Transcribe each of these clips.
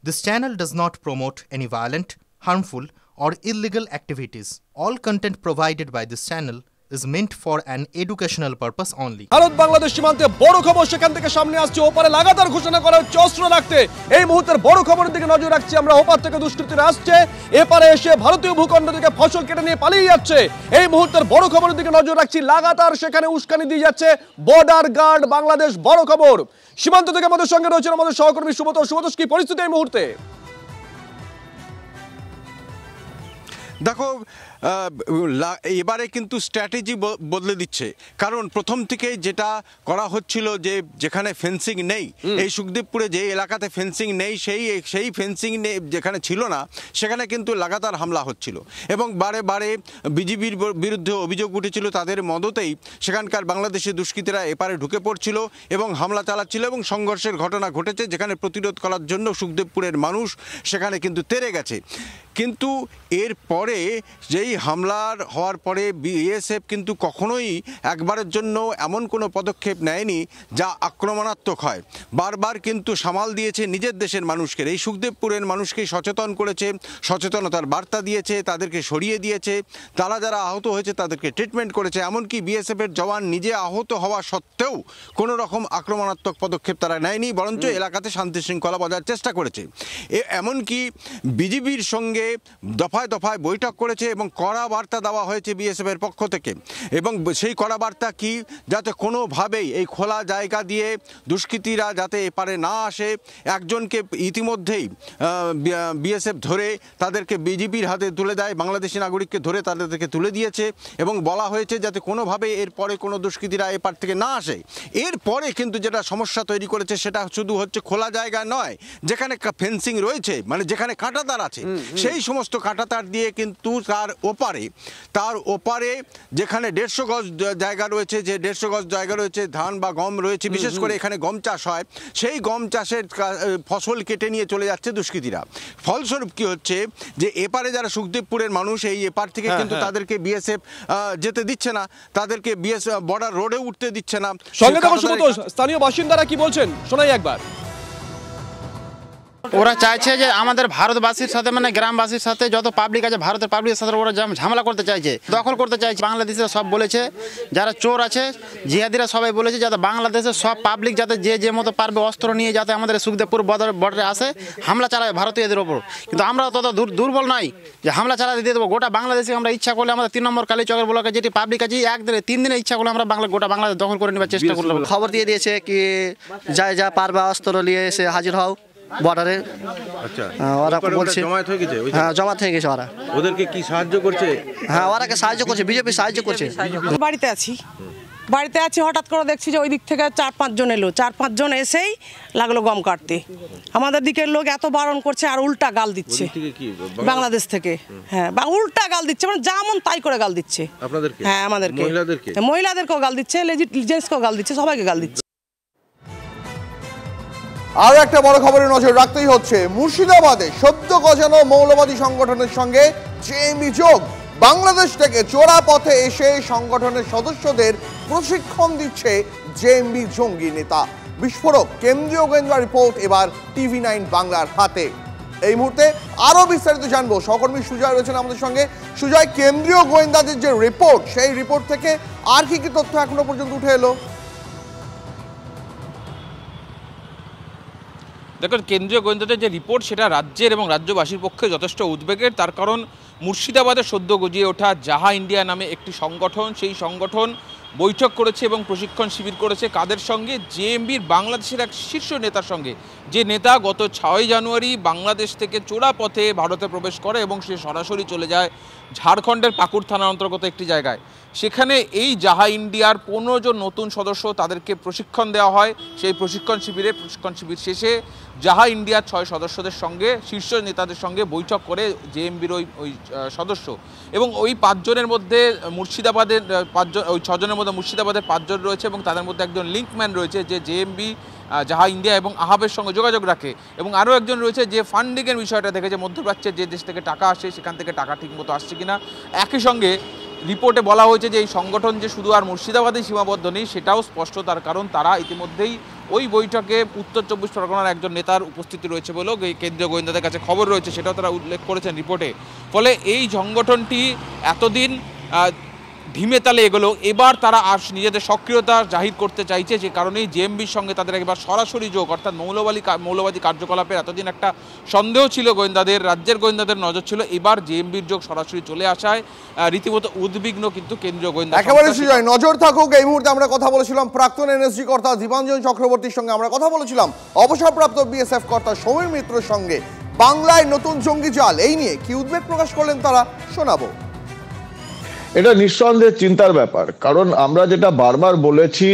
This channel does not promote any violent, harmful, or illegal activities. All content provided by this channel is meant for an educational purpose only. Bharat Bangladesh সীমান্তে বড় খবর সেখান থেকে সামনে আসছে। ওপারে লাগাতার ঘোষণা করা হচ্ছে অস্ত্র রাখতে। এই মুহূর্তের বড় খবরের দিকে নজর রাখছি আমরা। ওপার থেকে দুষ্কৃতীরা আসছে, এপারে এসে ভারতীয় ভূখণ্ড থেকে ফসল কেটে নিয়ে পালিয়ে যাচ্ছে। এই মুহূর্তের বড় খবরের দিকে নজর রাখছি। লাগাতার সেখানে উস্কানি দিয়ে যাচ্ছে বর্ডার গার্ড বাংলাদেশ। বড় খবর সীমান্ত থেকে আমাদের সঙ্গে রয়েছেন আমাদের সহকর্মী সুব্রত। সুব্রত, কি পরিস্থিতি এই মুহূর্তে? দেখো, এবারে কিন্তু স্ট্র্যাটেজি বদলে দিচ্ছে। কারণ প্রথম থেকে যেটা করা হচ্ছিল যে যেখানে ফেন্সিং নেই, এই সুখদেবপুরে যে এলাকাতে ফেন্সিং নেই সেই ফেন্সিং যেখানে ছিল না সেখানে কিন্তু লাগাতার হামলা হচ্ছিল এবং বারে বারে বিজিবির বিরুদ্ধে অভিযোগ উঠেছিল তাদের মদতেই সেখানকার বাংলাদেশি দুষ্কৃতীরা এপারে ঢুকে পড়ছিল এবং হামলা চালাচ্ছিল এবং সংঘর্ষের ঘটনা ঘটেছে, যেখানে প্রতিরোধ করার জন্য সুখদেবপুরের মানুষ সেখানে কিন্তু তেড়ে গেছে। কিন্তু এর পরে যেই হামলার হওয়ার পরে বিএসএফ কিন্তু কখনোই একবারের জন্য এমন কোনো পদক্ষেপ নেয়নি যা আক্রমণাত্মক হয়। বারবার কিন্তু সামাল দিয়েছে নিজের দেশের মানুষকে। এই সুখদেবপুরের মানুষকে সচেতন করেছে, সচেতনতার বার্তা দিয়েছে, তাদেরকে সরিয়ে দিয়েছে, তারা যারা আহত হয়েছে তাদেরকে ট্রিটমেন্ট করেছে। এমনকি বিএসএফের জওয়ান নিজে আহত হওয়া সত্ত্বেও কোনো রকম আক্রমণাত্মক পদক্ষেপ তারা নেয়নি, বরঞ্চ এলাকাতে শান্তি শৃঙ্খলা বজায়ের চেষ্টা করেছে। এমনকি বিজিবির সঙ্গে দফায় দফায় বৈঠক করেছে এবং কড়া বার্তা দেওয়া হয়েছে বিএসএফের পক্ষ থেকে। এবং সেই কড়া বার্তা কি, যাতে কোনোভাবেই এই খোলা জায়গা দিয়ে দুষ্কৃতীরা যাতে এপারে না আসে। একজনকে ইতিমধ্যেই বিএসএফ ধরে তাদেরকে বিজিবির হাতে তুলে দেয়, বাংলাদেশি নাগরিককে ধরে তাদেরকে তুলে দিয়েছে এবং বলা হয়েছে যাতে কোনোভাবে এরপরে কোনো দুষ্কৃতীরা এপার থেকে না আসে। এরপরে কিন্তু যেটা সমস্যা তৈরি করেছে সেটা শুধু হচ্ছে খোলা জায়গা নয়, যেখানে ফেন্সিং রয়েছে, মানে যেখানে কাঁটাতার আছে, সেই সমস্ত কাঁটাতার দিয়ে কিন্তু তার ওপারে যেখানে 150 গজ জায়গা রয়েছে, যে 150 গজ জায়গা রয়েছে ধান বা গম রয়েছে, বিশেষ করে এখানে গম চাষ হয়, সেই গম চাষের ফসল কেটে নিয়ে চলে যাচ্ছে দুষ্কৃতীরা। ফলস্বরূপ কি হচ্ছে যে এপারে যারা সুখদেবপুরের মানুষ, এই এপার থেকে কিন্তু তাদেরকে বিএসএফ যেতে দিচ্ছে না, তাদেরকে বিএসএফ বর্ডার রোডে উঠতে দিচ্ছে না। সঙ্গে থাকুন সুব্রত, স্থানীয় বাসিন্দারা কি বলছেন শোনাই একবার। ওরা চাইছে যে আমাদের ভারতবাসীর সাথে, মানে গ্রামবাসীর সাথে যত পাবলিক আছে ভারতের পাবলিকের সাথে ওরা ঝামেলা করতে চাইছে, দখল করতে চাইছে। বাংলাদেশে সব বলেছে, যারা চোর আছে জিহাদিরা সবাই বলেছে যাতে বাংলাদেশের সব পাবলিক যাতে যে মতো পারবে অস্ত্র নিয়ে যাতে আমাদের সুখদেবপুর বর্ডারে আসে, হামলা চালাবে ভারতীয়দের ওপর। কিন্তু আমরা তত দুর্বল নাই যে হামলা চালাতে দিয়ে দেবো। গোটা বাংলাদেশে আমরা ইচ্ছা করলে আমাদের 3 নম্বর কালীচকের ব্লকে যেটি পাবলিক আছে, 3 দিনে ইচ্ছা করলে আমরা গোটা বাংলাদেশ দখল করে নেওয়ার চেষ্টা করলাম। খবর দিয়ে দিয়েছে কি যা পারবে অস্ত্র নিয়ে এসে হাজির হও বর্ডারে। আচ্ছা, ওরা বলছে জমায়েত হয়ে গেছে। হ্যাঁ, জমায়েত হয়ে গেছে। ওরা ওদেরকে কি সাহায্য করছে? হ্যাঁ, ওরাকে সাহায্য করছে, বিজেপি সাহায্য করছে। বাড়িতে আছি, হঠাৎ করে দেখছি যে ওই দিক থেকে 4-5 জন এলো। 4-5 জন এসেই লাগলো গম কাটতে। আমাদের দিকের লোক এত বারণ করছে আর উল্টা গাল দিচ্ছে বাংলাদেশ থেকে। হ্যাঁ, উল্টা গাল দিচ্ছে, মানে যেমন তাই করে গাল দিচ্ছে। হ্যাঁ, আমাদেরকে, মহিলাদেরকেও গাল দিচ্ছে, জেন্টসকেও গাল দিচ্ছে, সবাইকে গাল দিচ্ছে। আরো একটা বড় খবরের নজর রাখতেই হচ্ছে, মুর্শিদাবাদে সদ্য গজানো মৌলবাদী সংগঠনের সঙ্গে জেএমবি যোগ। বাংলাদেশ থেকে চোরা পথে এসে সংগঠনের সদস্যদের প্রশিক্ষণ দিচ্ছে জেএমবি জঙ্গি নেতা। বিস্ফোরক কেন্দ্রীয় গোয়েন্দা রিপোর্ট এবার TV9 বাংলার হাতে। এই মুহূর্তে আরো বিস্তারিত জানবো, সহকর্মী সুজয় রয়েছেন আমাদের সঙ্গে। সুজয়, কেন্দ্রীয় গোয়েন্দাদের যে রিপোর্ট, সেই রিপোর্ট থেকে আর কি কি তথ্য এখনো পর্যন্ত উঠে এলো? দেখুন, কেন্দ্রীয় গোয়েন্দাদের যে রিপোর্ট সেটা রাজ্যের এবং রাজ্যবাসীর পক্ষে যথেষ্ট উদ্বেগের। তার কারণ মুর্শিদাবাদে সদ্য গজিয়ে ওঠা জাহা ইন্ডিয়া নামে একটি সংগঠন, সেই সংগঠন বৈঠক করেছে এবং প্রশিক্ষণ শিবির করেছে কাদের সঙ্গে? জেএমবির বাংলাদেশের এক শীর্ষ নেতার সঙ্গে, যে নেতা গত 6 জানুয়ারি বাংলাদেশ থেকে চোরা পথে ভারতে প্রবেশ করে এবং সে সরাসরি চলে যায় ঝাড়খণ্ডের পাকুড় থানার অন্তর্গত একটি জায়গায়। সেখানে এই জাহা ইন্ডিয়ার 15 জন নতুন সদস্য, তাদেরকে প্রশিক্ষণ দেওয়া হয়। সেই প্রশিক্ষণ শিবির শেষে জাহা ইন্ডিয়ার 6 সদস্যদের সঙ্গে, শীর্ষ নেতাদের সঙ্গে বৈঠক করে জেএমবির ওই সদস্য। এবং ওই 5 জনের মধ্যে মুর্শিদাবাদের 5 জন, ওই 6 জনের মধ্যে মুর্শিদাবাদের 5 জন রয়েছে এবং তাদের মধ্যে একজন লিঙ্কম্যান রয়েছে যে জেএমবি, জাহা ইন্ডিয়া এবং আহাবের সঙ্গে যোগাযোগ রাখে। এবং আরও একজন রয়েছে যে ফান্ডিংয়ের বিষয়টা দেখে, যে মধ্যপ্রাচ্যের যে দেশ থেকে টাকা আসে সেখান থেকে টাকা ঠিকমতো আসছে কিনা। একই সঙ্গে রিপোর্টে বলা হয়েছে যে এই সংগঠন যে শুধু আর মুর্শিদাবাদেই সীমাবদ্ধ নেই সেটাও স্পষ্ট, তার কারণ তারা ইতিমধ্যেই ওই বৈঠকে উত্তর 24 পরগনার একজন নেতার উপস্থিতি রয়েছে বলেও কেন্দ্রীয় গোয়েন্দাদের কাছে খবর রয়েছে, সেটাও তারা উল্লেখ করেছেন রিপোর্টে। ফলে এই সংগঠনটি এতদিন ধিমে তালে এগোলো, এবার তারা আর নিজেদের সক্রিয়তা জাহির করতে চাইছে, যে কারণেই জেএমবির সঙ্গে তাদের এবার সরাসরি যোগ, অর্থাৎ মৌলবাদী কার্যকলাপের এতদিন একটা সন্দেহ ছিল গোয়েন্দাদের, রাজ্যের গোয়েন্দাদের নজর ছিল, এবার জেএমবির যোগ সরাসরি চলে আসায় রীতিমতো উদ্বিগ্ন কিন্তু কেন্দ্রীয় গোয়েন্দা। একেবারে সুজয়, নজর থাকুক। এই মুহূর্তে আমরা কথা বলেছিলাম প্রাক্তন এনএসজি কর্তা দীপাঞ্জন চক্রবর্তীর সঙ্গে, আমরা কথা বলেছিলাম অবসরপ্রাপ্ত বিএসএফ কর্তা সমীর মিত্রের সঙ্গে। বাংলায় নতুন জঙ্গি জাল, এই নিয়ে কি উদ্বেগ প্রকাশ করলেন তারা, শোনাবো। এটা নিঃসন্দেহে চিন্তার ব্যাপার, কারণ আমরা যেটা বারবার বলেছি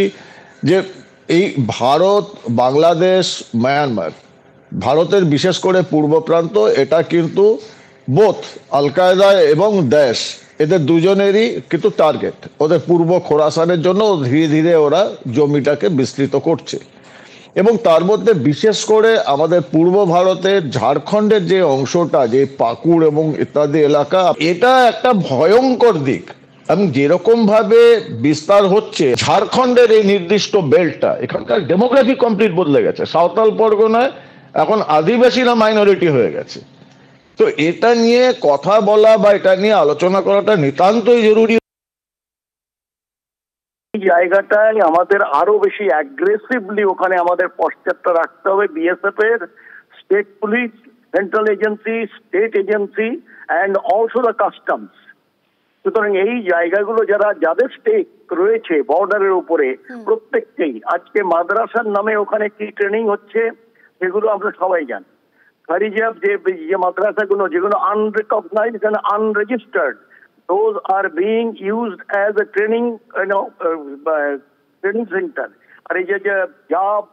যে এই ভারত, বাংলাদেশ, মায়ানমার, ভারতের বিশেষ করে পূর্ব প্রান্ত, এটা কিন্তু বোথ আল কায়দা এবং দেশ, এদের দুজনেরই কিন্তু টার্গেট। ওদের পূর্ব খোরাসানের জন্য ধীরে ধীরে ওরা জমিটাকে বিস্তৃত করছে, এবং তার মধ্যে বিশেষ করে আমাদের পূর্ব ভারতের ঝাড়খণ্ডের যে অংশটা, যে পাকুড় এবং ইত্যাদি এলাকা, এটা একটা ভয়ঙ্কর দিক। এবং যেরকম ভাবে বিস্তার হচ্ছে ঝাড়খণ্ডের এই নির্দিষ্ট বেল্টটা, এখানকার ডেমোগ্রাফি কমপ্লিট বদলে গেছে। সাঁওতাল পরগনায় এখন আদিবাসীরা মাইনরিটি হয়ে গেছে। তো এটা নিয়ে কথা বলা বা এটা নিয়ে আলোচনা করাটা নিতান্তই জরুরি। জায়গাটায় আমাদের আরো বেশি অ্যাগ্রেসিভলি ওখানে আমাদের পশ্চাৎটা রাখতে হবে। বিএসএফ এর, state police, central agency, state agency and also the customs. সুতরাং এই জায়গাগুলো যাদের স্টেক রয়েছে বর্ডারের উপরে, প্রত্যেককেই আজকে মাদ্রাসার নামে ওখানে কি ট্রেনিং হচ্ছে সেগুলো আমরা সবাই জানি। ফারিজাব যে মাদ্রাসাগুলো যেগুলো unrecognised and unregistered, those are being used as a training training center. আর এই যে জাব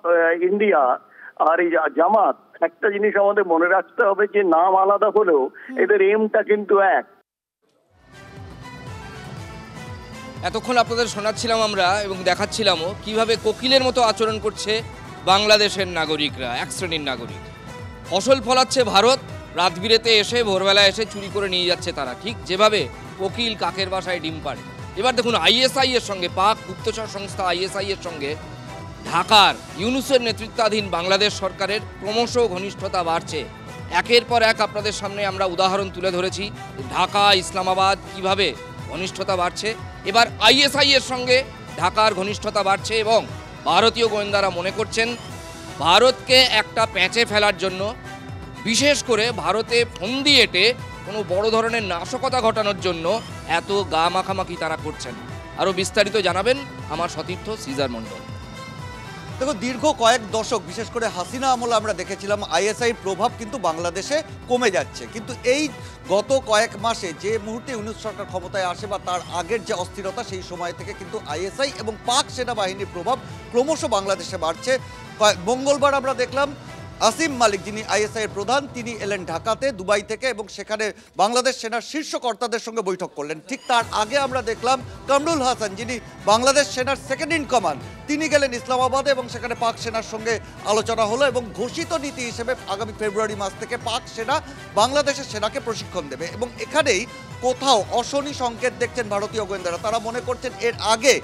ইন্ডিয়া আর এই জামাত, একটা জিনিস আমাদের মনে রাখতে হবে যে নাম আলাদা হলেও এদের এমটা কিন্তু এক। এতক্ষণ আপনাদের শোনাচ্ছিলাম আমরা এবং দেখাচ্ছিলামও কিভাবে কোকিলের মতো আচরণ করছে বাংলাদেশের নাগরিকরা, এক শ্রেণীর নাগরিক। ফসল ফলাচ্ছে ভারত, রাত বিরেতে এসে ভোরবেলা এসে চুরি করে নিয়ে যাচ্ছে তারা, ঠিক যেভাবে কোকিল কাকের বাসায় ডিম পাড়ে। এবার দেখুন আইএসআই এর সঙ্গে, পাক গুপ্তচর সংস্থা আইএসআই এর সঙ্গে ঢাকার ইউনূসের নেতৃত্বাধীন বাংলাদেশ সরকারের ক্রমশ ঘনিষ্ঠতা বাড়ছে। একের পর এক আপনাদের সামনে আমরা উদাহরণ তুলে ধরেছি ঢাকা, ইসলামাবাদ কিভাবে ঘনিষ্ঠতা বাড়ছে। এবার আইএসআই এর সঙ্গে ঢাকার ঘনিষ্ঠতা বাড়ছে এবং ভারতীয় গোয়েন্দারা মনে করছেন ভারতকে একটা প্যাঁচে ফেলার জন্য, বিশেষ করে ভারতে ফন্দি এঁটে কোনো বড় ধরনের নাশকতা ঘটানোর জন্য এত গা মাখামাখি তারা করছেন। আরও বিস্তারিত জানাবেন আমার সতীর্থ সিজার মণ্ডল। দেখো, দীর্ঘ কয়েক দশক বিশেষ করে হাসিনা আমলে আমরা দেখেছিলাম আইএসআইয়ের প্রভাব কিন্তু বাংলাদেশে কমে যাচ্ছে, কিন্তু এই গত কয়েক মাসে যে মুহূর্তে ইউনূস সরকার ক্ষমতায় আসে বা তার আগের যে অস্থিরতা, সেই সময় থেকে কিন্তু আইএসআই এবং পাক সেনাবাহিনীর প্রভাব ক্রমশ বাংলাদেশে বাড়ছে। মঙ্গলবার আমরা দেখলাম আসিম মালিক, যিনি আইএসআইয়ের প্রধান, তিনি এলেন ঢাকাতে দুবাই থেকে এবং সেখানে বাংলাদেশ সেনার শীর্ষ কর্তাদের সঙ্গে বৈঠক করলেন। ঠিক তার আগে আমরা দেখলাম কামরুল হাসান, যিনি বাংলাদেশ সেনার সেকেন্ড ইন কমান্ড, তিনি গেলেন ইসলামাবাদে এবং সেখানে পাক সেনার সঙ্গে আলোচনা হলো এবং ঘোষিত নীতি হিসেবে আগামী ফেব্রুয়ারি মাস থেকে পাক সেনা বাংলাদেশের সেনাকে প্রশিক্ষণ দেবে। এবং এখানেই কোথাও অশনি সংকেত দেখছেন ভারতীয় গোয়েন্দারা। তারা মনে করছেন এর আগে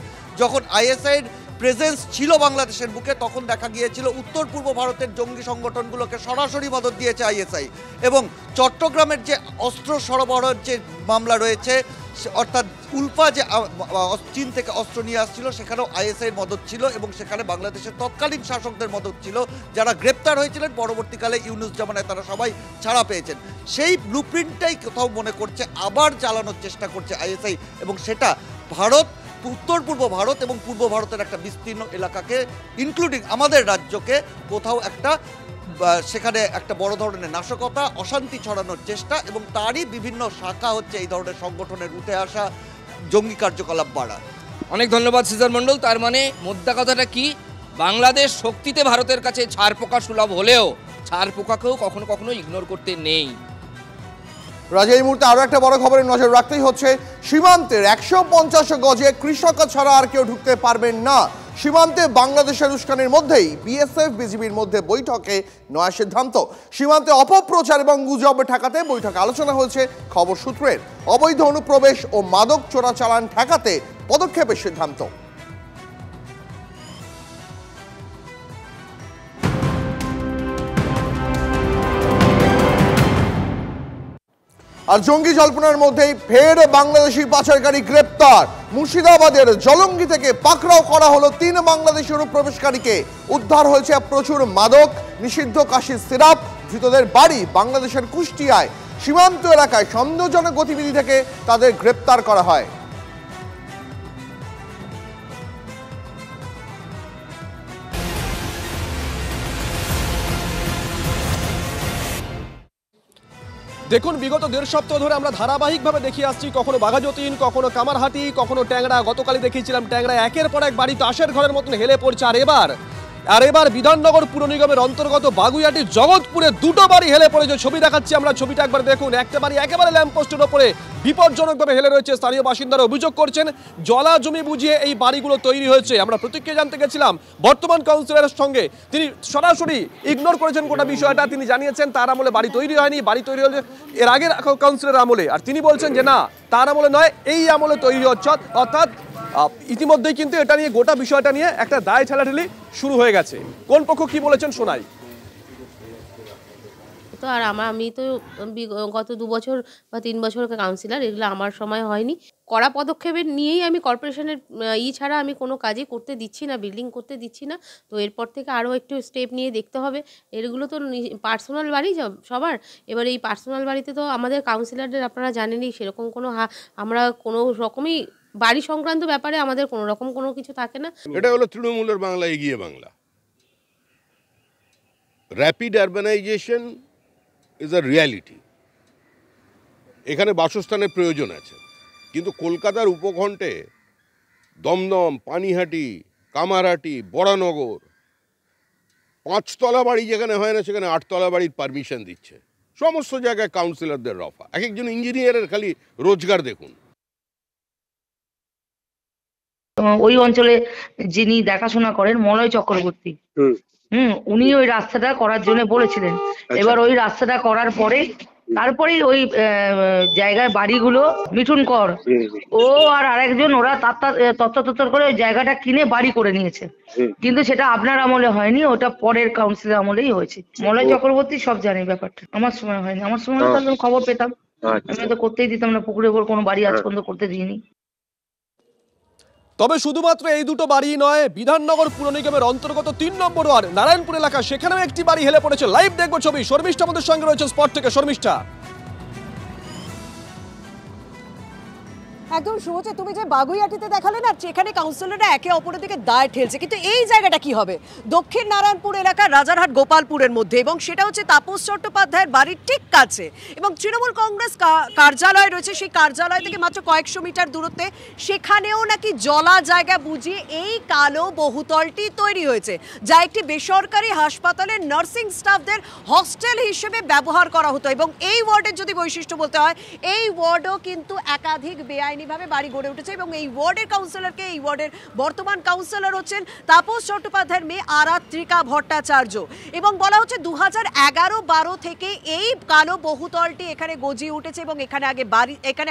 যখন আইএসআইয়ের প্রেজেন্স ছিল বাংলাদেশের বুকে, তখন দেখা গিয়েছিল উত্তর পূর্ব ভারতের জঙ্গি সংগঠনগুলোকে সরাসরি মদত দিয়েছে আইএসআই, এবং চট্টগ্রামের যে অস্ত্র সরবরাহের যে মামলা রয়েছে, অর্থাৎ উলফা যে চীন থেকে অস্ত্র নিয়ে আসছিল, সেখানেও আইএসআইয়ের মদত ছিল এবং সেখানে বাংলাদেশের তৎকালীন শাসকদের মদত ছিল, যারা গ্রেপ্তার হয়েছিলেন। পরবর্তীকালে ইউনূস জামানায় তারা সবাই ছাড়া পেয়েছেন। সেই ব্লুপ্রিন্টটাই কোথাও মনে করছে আবার চালানোর চেষ্টা করছে আইএসআই, এবং সেটা ভারত, উত্তর পূর্ব ভারত এবং পূর্ব ভারতের একটা বিস্তীর্ণ এলাকাকে ইনক্লুডিং আমাদের রাজ্যকে কোথাও একটা সেখানে একটা বড় ধরনের নাশকতা, অশান্তি ছড়ানোর চেষ্টা, এবং তারই বিভিন্ন শাখা হচ্ছে এই ধরনের সংগঠনের উঠে আসা, জঙ্গি কার্যকলাপ বাড়া। অনেক ধন্যবাদ সিজার মণ্ডল। তার মানে মোদ্দা কথাটা কি, বাংলাদেশ শক্তিতে ভারতের কাছে ছারপোকা সুলভ হলেও ছারপোকাকেও কখনো কখনো ইগনোর করতে নেই। রাজা, এই মুহূর্তে আরো একটা বড় খবরের নজর রাখতেই হচ্ছে, সীমান্তের 150 গজে কৃষক ছাড়া আর কেউ ঢুকতে পারবেন না। সীমান্তে বাংলাদেশের উস্কানির মধ্যেই বিএসএফ বিজিবির মধ্যে বৈঠকে নয়া সিদ্ধান্ত। সীমান্তে অপপ্রচার এবং গুজব ঠেকাতে বৈঠকে আলোচনা হয়েছে খবর সূত্রের। অবৈধ অনুপ্রবেশ ও মাদক চোরাচালান ঠেকাতে পদক্ষেপের সিদ্ধান্ত। আর জঙ্গি জল্পনার মধ্যেই ফের বাংলাদেশি পাচারকারী গ্রেপ্তার। মুর্শিদাবাদের জলঙ্গি থেকে পাকড়াও করা হলো 3 বাংলাদেশি অনুপ্রবেশকারীকে। উদ্ধার হয়েছে প্রচুর মাদক, নিষিদ্ধ কাশির সিরাপ। ধৃতদের বাড়ি বাংলাদেশের কুষ্টিয়ায়। সীমান্ত এলাকায় সন্দেহজনক গতিবিধি থেকে তাদের গ্রেপ্তার করা হয়। দেখুন, বিগত 1.5 সপ্তাহ ধরে আমরা ধারাবাহিকভাবে দেখিয়ে আসছি, কখনো বাঘাযতীন, কখনো কামারহাটি, কখনো ট্যাংরা। গতকালই দেখিয়েছিলাম ট্যাংরা একের পর এক বাড়ি তাসের ঘরের মতন হেলে পড়ছে। আর এবার বিধাননগর পুর নিগমের অন্তর্গত বাগুইয়াটির জগৎপুরে 2টো বাড়ি হেলে পড়েছে। ছবি দেখাচ্ছি আমরা, ছবিটা একবার দেখুন। একটা বাড়ি একেবারে ল্যাম্পপোস্টের ওপরে বিপজ্জনকভাবে হেলে রয়েছে। স্থানীয় বাসিন্দারা অভিযোগ করছেন জলা জমি বুঝিয়ে এই বাড়িগুলো তৈরি হয়েছে। আমরা প্রতিক্রিয়া জানতে গেছিলাম বর্তমান কাউন্সিলরের সঙ্গে, তিনি সরাসরি ইগনোর করেছেন গোটা বিষয়টা। তিনি জানিয়েছেন তার আমলে বাড়ি তৈরি হয়নি, বাড়ি তৈরি হয়েছে এর আগের কাউন্সিলরের আমলে। আর তিনি বলছেন যে না, তার আমলে নয়, এই আমলে তৈরি হচ্ছে। অর্থাৎ ইতিমধ্যেই কিন্তু এটা নিয়ে, গোটা বিষয়টা নিয়ে একটা দায় ঠেলাঠেলি শুরু হয়ে গেছে। কোন পক্ষ কি বলেছেন শোনাই। তো আর আমি তো গত 2 বছর বা 3 বছর কাউন্সিলর, এগুলো আমার সময় হয়নি। কড়া পদক্ষেপের নিয়েই আমি কর্পোরেশনের ছাড়া আমি কোনো কাজই করতে দিচ্ছি না, বিল্ডিং করতে দিচ্ছি না। তো এরপর থেকে আরও একটু স্টেপ নিয়ে দেখতে হবে। এগুলো তো পার্সোনাল বাড়ি সবার। এবার এই পার্সোনাল বাড়িতে তো আমাদের কাউন্সিলরদের আপনারা জানেনই, সেরকম কোনো আমরা কোনো রকমই বাড়ি সংক্রান্ত ব্যাপারে আমাদের কোনো রকম কোনো কিছু থাকে না। এটা হলো তৃণমূলের বাংলা, এগিয়ে Bangla. Rapid urbanisation is a reality. এখানে বাসস্থানের প্রয়োজন আছে, কিন্তু কলকাতার উপকণ্ঠে দমদম, পানিহাটি, কামারহাটি, বরানগর 5 তলা বাড়ি যেখানে হয় না, সেখানে 8 তলা বাড়ির পারমিশন দিচ্ছে। সমস্ত জায়গায় কাউন্সিলরদের রফা। এক একজন ইঞ্জিনিয়ারের খালি রোজগার দেখুন। ওই অঞ্চলে যিনি দেখাশোনা করেন মলয় চক্রবর্তী, উনি ওই রাস্তাটা করার জন্য বলেছিলেন। এবার ওই রাস্তাটা করার পরে তারপরেই ওই জায়গায় বাড়িগুলো মিঠুন কর ও আর আরেকজন ওরা তত্ত্ব করে ওই জায়গাটা কিনে বাড়ি করে নিয়েছে। কিন্তু সেটা আপনার আমলে হয়নি, ওটা পরের কাউন্সিলের আমলেই হয়েছে। মলয় চক্রবর্তী সব জানে ব্যাপারটা, আমার সময় হয়নি। আমার সময় তাহলে খবর পেতাম, আমি তো করতেই দিতাম না। পুকুরের উপর কোনো বাড়ি আজ পর্যন্ত করতে দিইনি। তবে শুধুমাত্র এই 2টো বাড়ি নয়, বিধাননগর পুর নিগমের অন্তর্গত 3 নম্বর ওয়ার্ড নারায়ণপুর এলাকা, সেখানেও একটি বাড়ি হেলে পড়েছে। লাইভ দেখবো ছবি। শর্মিষ্ঠা আমাদের সঙ্গে রয়েছে স্পট থেকে। শর্মিষ্ঠা, একদম শুভজিৎ, তুমি যে বাগুইয়াটিতে দেখালে না, সেখানে কাউন্সিলররা একে অপরের দিকে দায় ঠেলছে, কিন্তু এই জায়গাটা কি হবে দক্ষিণ নারায়ণপুর এলাকার রাজারহাট গোপালপুরের মধ্যে, এবং সেটা হচ্ছে তাপস চট্টোপাধ্যায়ের বাড়ির ঠিক কাছে। এবং তৃণমূল কংগ্রেস কার্যালয় রয়েছে, সেই কার্যালয় থেকে মাত্র কয়েকশো মিটার দূরত্বে সেখানেও নাকি জলা জায়গা বুঝিয়ে এই কালো বহুতলটি তৈরি হয়েছে, যা একটি বেসরকারি হাসপাতালের নার্সিং স্টাফদের হস্টেল হিসেবে ব্যবহার করা হতো। এবং এই ওয়ার্ডের যদি বৈশিষ্ট্য বলতে হয়, এই ওয়ার্ডও কিন্তু একাধিক বেআইনি ভাবে বাড়ি গড়ে উঠেছে। এবং এই ওয়ার্ডের কাউন্সিলরকে, এই ওয়ার্ডের বর্তমান কাউন্সিলর হচ্ছেন তাপস চট্টোপাধ্যায়ের মেয়ে আরাত্রিকা ভট্টাচার্য। এবং বলা হচ্ছে 2011-12 থেকে এই কালো বহুতলটি এখানে গজিয়ে উঠেছে। এবং এখানে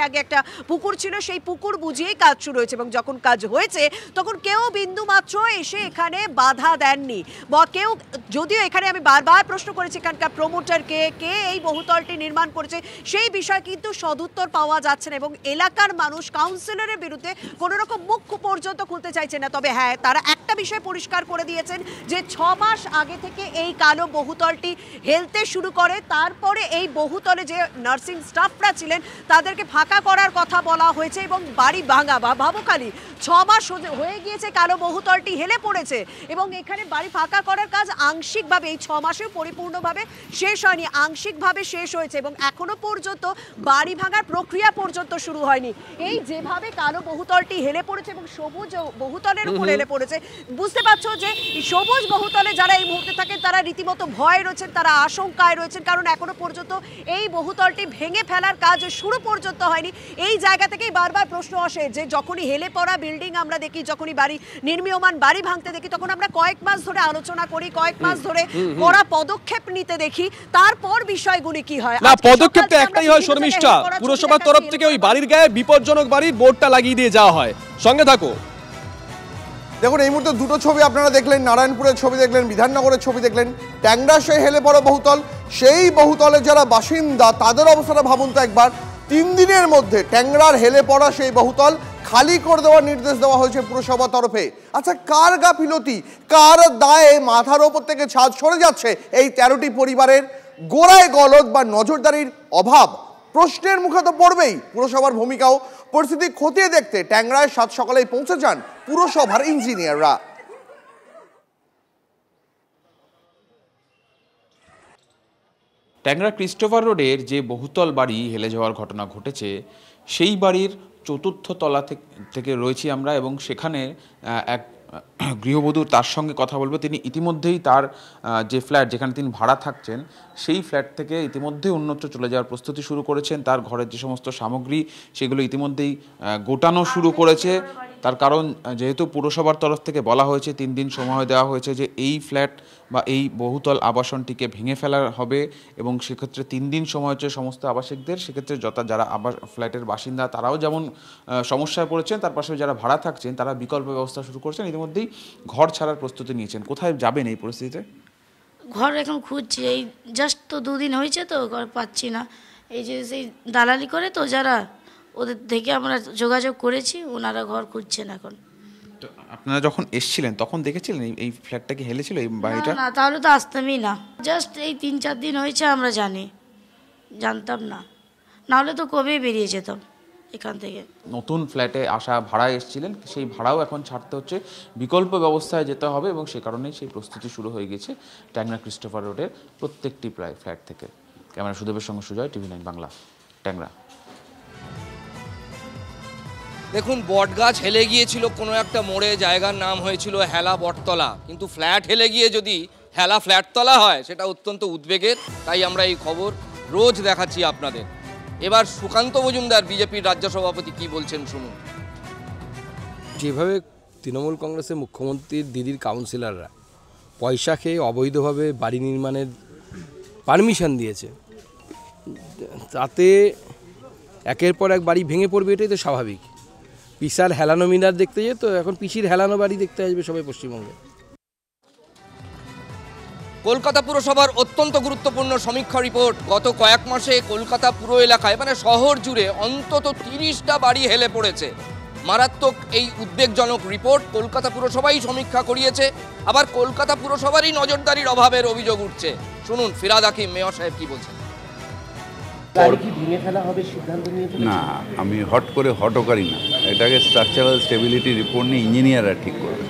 আগে একটা পুকুর ছিল, সেই পুকুর বুঝিয়েই কাজ শুরু হয়েছে। এবং যখন কাজ হয়েছে তখন কেউ বিন্দু মাত্র এসে এখানে বাধা দেননি বা কেউ, যদিও এখানে আমি বারবার প্রশ্ন করেছি এখানকার প্রমোটারকে, কে এই বহুতলটি নির্মাণ করেছে, সেই বিষয়ে কিন্তু সদুত্তর পাওয়া যাচ্ছে না। এবং এলাকার মানুষ কাউন্সিলরের বিরুদ্ধে কোনো রকম মুখ পর্যন্ত খুলতে চাইছে না। তবে হ্যাঁ, তারা একটা বিষয় পরিষ্কার করে দিয়েছেন যে 6 মাস আগে থেকে এই কালো বহুতলটি হেলতে শুরু করে। তারপরে এই বহুতলে যে নার্সিং স্টাফরা ছিলেন তাদেরকে ফাঁকা করার কথা বলা হয়েছে এবং বাড়ি ভাঙা বা ভাবুকালি 6 মাস হয়ে গিয়েছে, কালো বহুতলটি হেলে পড়েছে। এবং এখানে বাড়ি ফাঁকা করার কাজ আংশিকভাবে, এই 6 মাসেও পরিপূর্ণভাবে শেষ হয়নি, আংশিকভাবে শেষ হয়েছে এবং এখনো পর্যন্ত বাড়ি ভাঙার প্রক্রিয়া পর্যন্ত শুরু হয়নি। এই যেভাবে কালো বহুতলটি হেলে পড়েছে এবং সবুজ বহুতলের উপর হেলে পড়েছে, বুঝতে পারছো যে সবুজ বহুতলে যারা এই মুহূর্তে থাকেন তারা রীতিমতো ভয়ে রয়েছেন, তারা আশঙ্কায় রয়েছেন, কারণ এখনো পর্যন্ত এই বহুতলটি ভেঙে ফেলার কাজ শুরু পর্যন্ত হয়নি। এই জায়গা থেকেই বারবার প্রশ্ন আসে যে যখনই হেলে পড়া বিল্ডিং আমরা দেখি, যখনই নির্মীয়মান বাড়ি ভাঙতে দেখি, তখন আমরা কয়েক মাস ধরে আলোচনা করি, কয়েক মাস ধরে কড়া পদক্ষেপ নিতে দেখি, তারপর বিষয়গুলি কি হয় না। পদক্ষেপটা একটাই হয় শর্মিষ্ঠা, পুরসভার তরফ থেকে ওই বাড়ির গায়ে বিপজ্জনক বাড়ির বোর্ডটা লাগিয়ে দিয়ে যাওয়া হয়। সঙ্গে থাকো। দেখুন, এই মুহূর্তে 2টো ছবি আপনারা দেখলেন, নারায়ণপুরের ছবি দেখলেন, বিধাননগরের ছবি দেখলেন। ট্যাংরা সেই হেলে পড়া বহুতল, সেই বহুতলে যারা বাসিন্দা তাদের অবস্থাটা ভাবুন তো একবার। 3 দিনের মধ্যে ট্যাংরার হেলে পড়া সেই বহুতল খালি করে দেওয়ার নির্দেশ দেওয়া হয়েছে পুরসভার তরফে। আচ্ছা, কার গাফিলতি, কার দায়ে মাথার ওপর থেকে ছাদ সরে যাচ্ছে এই 13টি পরিবারের? গোড়ায় গলদ বা নজরদারির অভাব প্রশ্নের মুখে তো পড়বেই। পুরসভার ভূমিকাও। পরিস্থিতি খতিয়ে দেখতে ট্যাংরায় সাত সকালেই পৌঁছে যান পুরসভার ইঞ্জিনিয়াররা। ট্যাংরা ক্রিস্টোফার রোডের যে বহুতল বাড়ি হেলে যাওয়ার ঘটনা ঘটেছে, সেই বাড়ির 4র্থ তলা থেকে রয়েছি আমরা, এবং সেখানে এক গৃহবধূ, তার সঙ্গে কথা বলবো। তিনি ইতিমধ্যেই তার যে ফ্ল্যাট যেখানে তিনি ভাড়া থাকছেন, সেই ফ্ল্যাট থেকে ইতিমধ্যেই অন্যত্র চলে যাওয়ার প্রস্তুতি শুরু করেছেন। তার ঘরের যে সমস্ত সামগ্রী সেগুলো ইতিমধ্যেই গোটানো শুরু করেছে। তার কারণ, যেহেতু পুরসভার তরফ থেকে বলা হয়েছে 3 দিন সময় দেওয়া হয়েছে যে এই ফ্ল্যাট বা এই বহুতল আবাসনটিকে ভেঙে ফেলা হবে, এবং সেক্ষেত্রে 3 দিন সময় হচ্ছে সমস্ত আবাসিকদের। সেক্ষেত্রে যারা ফ্ল্যাটের বাসিন্দা তারাও যেমন সমস্যায় পড়েছেন, তার পাশে যারা ভাড়া থাকছেন তারা বিকল্প ব্যবস্থা শুরু করেছেন। ইতিমধ্যেই ঘর ছাড়ার প্রস্তুতি নিয়েছেন। কোথায় যাবেন এই পরিস্থিতিতে? ঘর এখন খুঁজছি, এই জাস্ট তো 2 দিন হয়েছে, তো ঘর পাচ্ছি না। এই যে সেই দালালি করে তো যারা, ওদের থেকে আমরা যোগাযোগ করেছি, ওনারা ঘর খুঁজছেন এখন। তো আপনারা যখন এসেছিলেন তখন দেখেছিলেন এই ফ্ল্যাটটা কি হেলেছিল, এই বাড়িটা? না, তাহলে তো আসতামই না। জাস্ট এই 3-4 দিন হয়েছে আমরা জানতাম না, নাহলে তো কবেই বেরিয়ে যেতাম এখান থেকে। নতুন ফ্ল্যাটে আসা ভাড়ায় এসেছিলেন, সেই ভাড়াও এখন ছাড়তে হচ্ছে, বিকল্প ব্যবস্থায় যেতে হবে, এবং সে কারণেই সেই প্রস্তুতি শুরু হয়ে গেছে ট্যাংরা ক্রিস্টোফার রোডের প্রত্যেকটি প্রায় ফ্ল্যাট থেকে। ক্যামেরা সুদেবের সঙ্গে সুজয়, TV9 বাংলা, ট্যাংরা। দেখুন, বটগাছ হেলে গিয়েছিল কোনো একটা মোড়ে, জায়গার নাম হয়েছিল হেলা বটতলা, কিন্তু ফ্ল্যাট হেলে গিয়ে যদি হেলা ফ্ল্যাটতলা হয় সেটা অত্যন্ত উদ্বেগের। তাই আমরা এই খবর রোজ দেখাচ্ছি আপনাদের। এবার সুকান্ত মজুমদার, বিজেপির রাজ্য সভাপতি, কি বলছেন শুনুন। যেভাবে তৃণমূল কংগ্রেসের মুখ্যমন্ত্রীর দিদির কাউন্সিলররা পয়সা খেয়ে অবৈধভাবে বাড়ি নির্মাণের পারমিশন দিয়েছে, তাতে একের পর এক বাড়ি ভেঙে পড়বে, এটাই তো স্বাভাবিক। পিসার হেলানো মিনার দেখতে যেত, এখন পিসির হেলানো বাড়ি দেখতে আসবে সবাই পশ্চিমবঙ্গে। কলকাতা পুরসভার অত্যন্ত গুরুত্বপূর্ণ সমীক্ষা রিপোর্ট। গত কয়েক মাসে কলকাতা পুরো এলাকায়, মানে শহর জুড়ে অন্তত 30টা বাড়ি হেলে পড়েছে। মারাত্মক এই উদ্বেগজনক রিপোর্ট কলকাতা পুরসভাই সমীক্ষা করিয়েছে। আবার কলকাতা পুরসভারই নজরদারির অভাবের অভিযোগ উঠছে। শুনুন ফিরাদ হাকিম মেয়র সাহেব কি বলছেন। না, আমি হট করে হটকারি না, এটাকে স্ট্রাকচারাল স্টেবিলিটি রিপোর্ট নিয়ে ইঞ্জিনিয়াররা ঠিক করবে,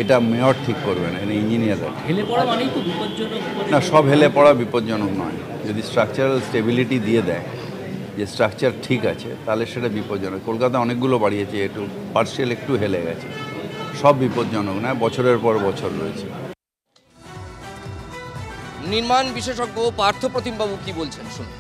এটা মেয়র ঠিক করবে না, এটা ইঞ্জিনিয়াররা। হেলে পড়া মানেই তো বিপজ্জনক না, সব হেলে পড়া বিপজ্জনক নয়। যদি স্ট্রাকচারাল স্টেবিলিটি দিয়ে দেয় যে স্ট্রাকচার ঠিক আছে, তাহলে সেটা বিপজ্জনক। কলকাতা অনেকগুলো বাড়িয়েছে, একটু পার্সিয়াল একটু হেলে গেছে, সব বিপজ্জনক নয়, বছরের পর বছর রয়েছে। নির্মাণ বিশেষজ্ঞ পার্থপ্রতিম বাবু কি বলছেন শুনুন।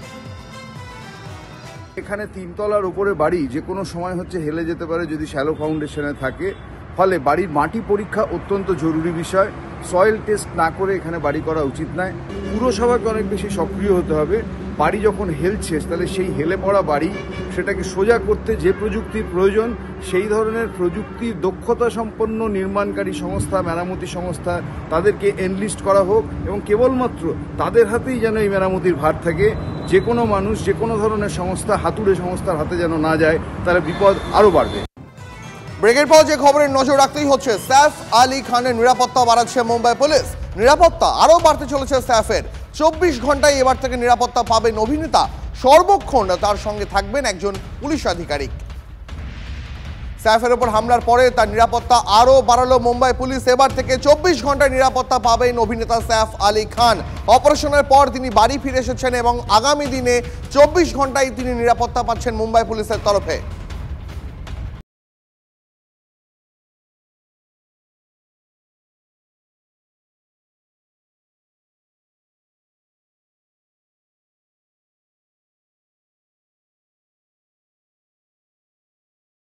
এখানে 3 তলার উপরে বাড়ি যে কোনো সময় হচ্ছে হেলে যেতে পারে যদি শ্যালো ফাউন্ডেশনে থাকে, ফলে বাড়ির মাটি পরীক্ষা অত্যন্ত জরুরি বিষয়। সয়েল টেস্ট না করে এখানে বাড়ি করা উচিত নয়। পুরসভাকে অনেক বেশি সক্রিয় হতে হবে। বাড়ি যখন হেলছে, তাহলে সেই হেলে পড়া বাড়ি সেটাকে সোজা করতে যে প্রযুক্তির প্রয়োজন, সেই ধরনের প্রযুক্তির দক্ষতা সম্পন্ন নির্মাণকারী সংস্থা, মেরামতি সংস্থা, তাদেরকে এনলিস্ট করা হোক, এবং কেবলমাত্র তাদের হাতেই যেন এই মেরামতির ভার থাকে। যে কোনো মানুষ, যে কোনো ধরনের সংস্থা, হাতুড়ে সংস্থার হাতে যেন না যায়, তাহলে বিপদ আরও বাড়বে। ব্রেকের পর যে খবরের নজর রাখতেই হচ্ছে, সাইফ আলী খানের নিরাপত্তা বাড়াচ্ছে মুম্বাই পুলিশ। নিরাপত্তা আরও বাড়তে চলেছে সাইফের। 24 ঘন্টায় এবার থেকে নিরাপত্তা পাবেন অভিনেতা। সর্বক্ষণ তার সঙ্গে থাকবেন একজন পুলিশ আধিকারিক। সাইফের ওপর হামলার পরে তার নিরাপত্তা আরও বাড়ালো মুম্বাই পুলিশ। এবার থেকে 24 ঘন্টায় নিরাপত্তা পাবেন অভিনেতা সাইফ আলী খান। অপারেশনের পর তিনি বাড়ি ফিরে এসেছেন এবং আগামী দিনে 24 ঘন্টায় তিনি নিরাপত্তা পাচ্ছেন মুম্বাই পুলিশের তরফে।